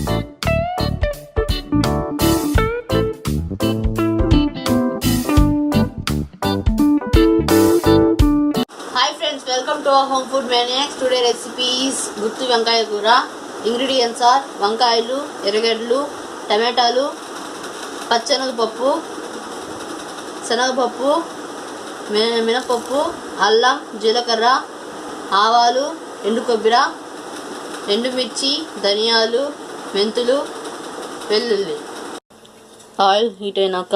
Hi friends, welcome to our home food maniacs. Today recipe is Gutti vankaya kura. Ingredients are vankayalu, erragadlu, tomatoes, పచ్చనగపప్పు, శనగపప్పు, మినపప్పు, అల్లం, జీలకర్ర, ఆవాలు, ఎండు కొబ్బరి, ఎండుమిర్చి, ధనియాలు, మెంతులు, వెల్లుల్లి. ఆయిల్ హీట్ అయినాక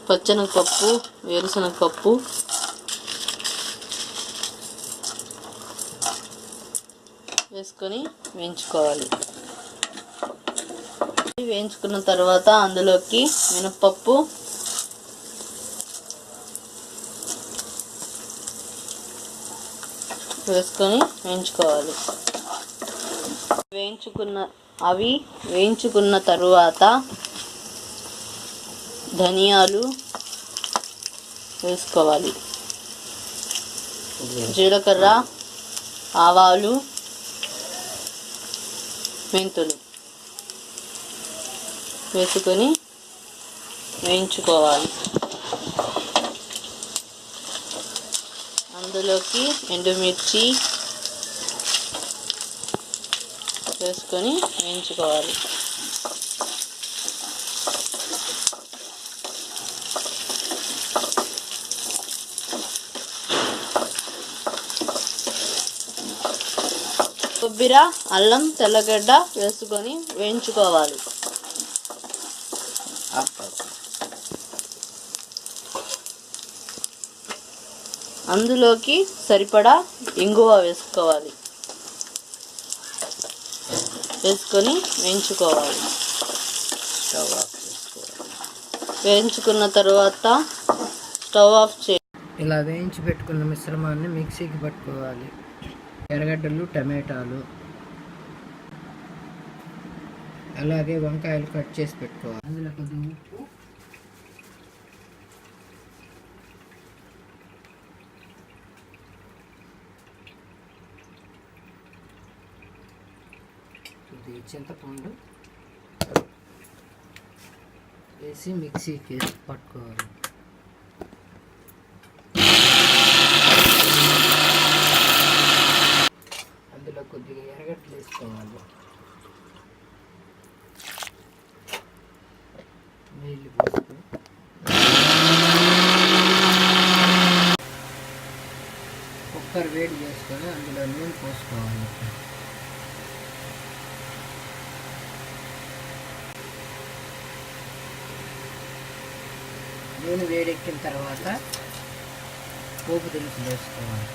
పచ్చనగపప్పు, వేరుశనగపప్పు, వేసుకొని వేయించుకోవాలి. వేయించుకున్న తర్వాత అందులోకి మినపప్పు, వేసుకొని వేయించుకోవాలి. వేయించుకున్న తరువాత ధనియాలు వేసుకోవాలి. జీలకర్ర, ఆవాలు, మెంతులు వేసుకొని వేయించుకోవాలి. అందులోకి ఎండుమిర్చి వేసుకొని వేయించుకోవాలి. కొబ్బరి, అల్లం, తెల్లగడ్డ వేసుకొని వేయించుకోవాలి. అందులోకి సరిపడా ఇంగువ వేసుకోవాలి. వేసుకొని వేయించుకోవాలి. వేయించుకున్న తర్వాత స్టవ్ ఆఫ్ చేయాలి. ఇలా వేయించి పెట్టుకున్న మిశ్రమాన్ని మిక్సీకి పట్టుకోవాలి. ఎర్రగడ్డలు, టమాటాలు, అలాగే వంకాయలు కట్ చేసి పెట్టుకోవాలి. అందులో కొద్దిగా ఉప్పు, కొద్దిగా చింతపండు వేసి మిక్సీకి పట్టుకోవాలి. అందులో కొద్దిగా ఎర్రగడ్డలు వేసుకోవాలి. నీళ్ళు పోసుకొని కుక్కర్ వేడి చేసుకొని అందులో నూనె పోసుకోవాలి. నూనె వేడెక్కిన తర్వాత పోపు దినుసులు వేసుకోవాలి.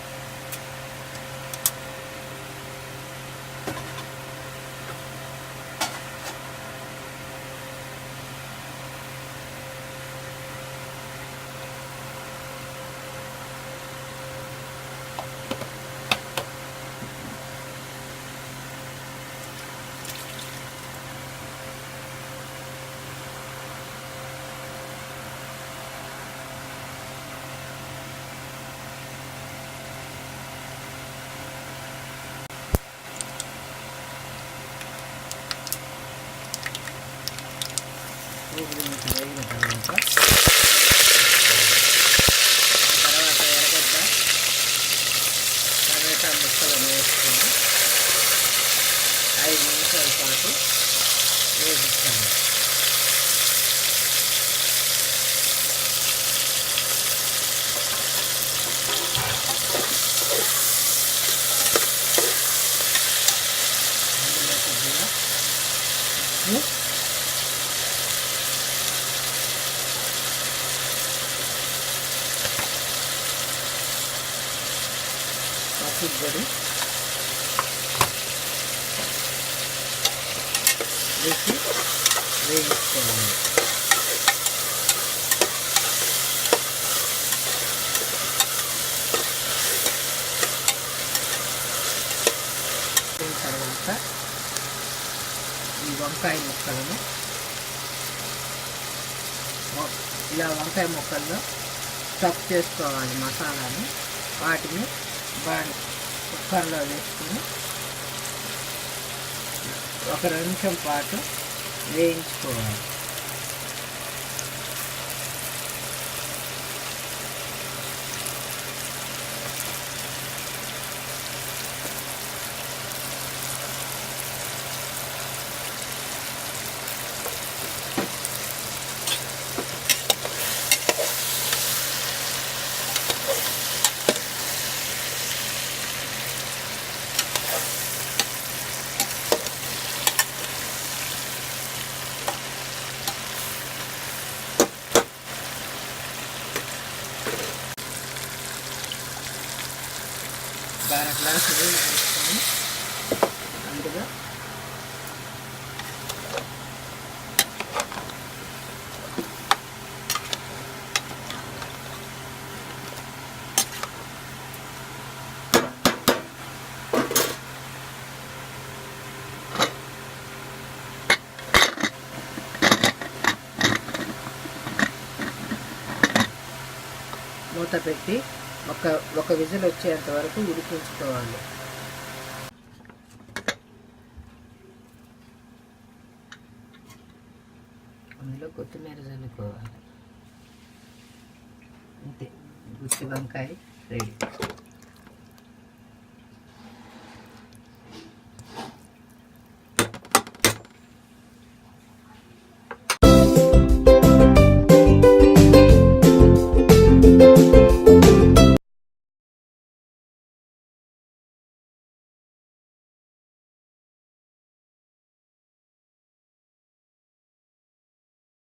వేగిన తర్వాత ఎర్రగడ్డ, టమాటా ముక్కలను వేసుకొని 5 నిమిషాల పాటు వేగిస్తాను. అందులో కొద్దిగా పొడి వేసి వేయించుకోవాలి. తర్వాత ఈ వంకాయ ముక్కలను ఇలా వంకాయ ముక్కల్లో స్టఫ్ చేసుకోవాలి మసాలాని. వాటిని కుక్కర్లో వేసుకుని ఒక 2 నిమిషం పాటు వేయించుకోవాలి. అర గ్లాసు నీళ్ళు వేసుకొని అందులో మూత పెట్టి ఒక విజిల్ వచ్చేంత వరకు ఉడికించుకోవాలి. అందులో కొత్తిమీర చల్లుకోవాలి. అంతే, గుత్తి వంకాయ రెడీ.